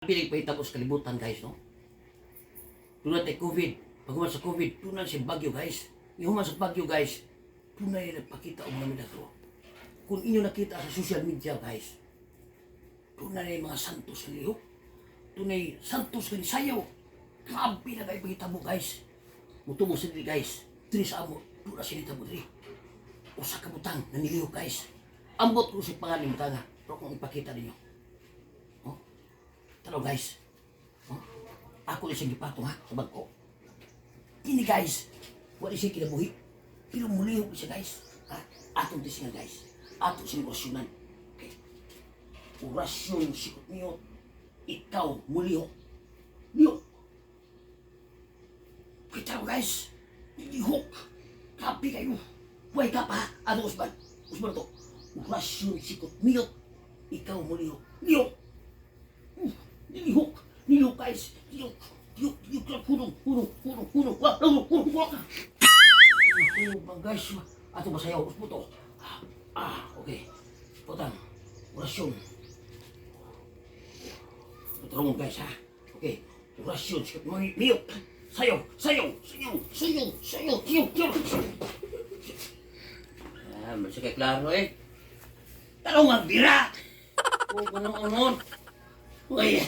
Piling pa itapos kalibutan guys, no? Doon natin COVID. Pag human sa COVID, doon na si Bagyo guys. Yung human sa Bagyo guys, doon na yung nagpakita o mga milagro. Kung inyo nakita sa social media guys, doon na yung mga santos na lihok. Doon na yung santos na sayaw. Grabe na kayo pagkita mo guys. Mutumo sa dili guys. Dili sa amo, doon na sinita mo dili. O sa kabutang na nilihok guys. Ambot ko si pangalim mo tanga. Pero kung ipakita ninyo. Oh? Talo guys. Oh? Ako na siyang gipatong ha, sa bangko. Kini guys, wala siya kinabuhi. Pero mulihok siya guys. Ha? Atong tisingan guys. Atong siyang orasyonan. Okay. Orasyon sikot niyo. Ikaw mulihok. Lihok. Kita mo guys. Lihok. Kapi kayo. Wake up ha. Ano Usman? Usman to. Orasyon sikot niyo. Ikaw mulihok. Lihok. Lihok. Lihok guys. Lihok. Lihok. Punong. Wah, punong. Bang guys. Ato masayaw. Usman to. Okay. Potang. Orasyon. Terung guys ha. Okay. Orasyon sikot niyo. Sayaw. Masih kayak klaro eh. Talo magbira. Oh, ganun. Uy.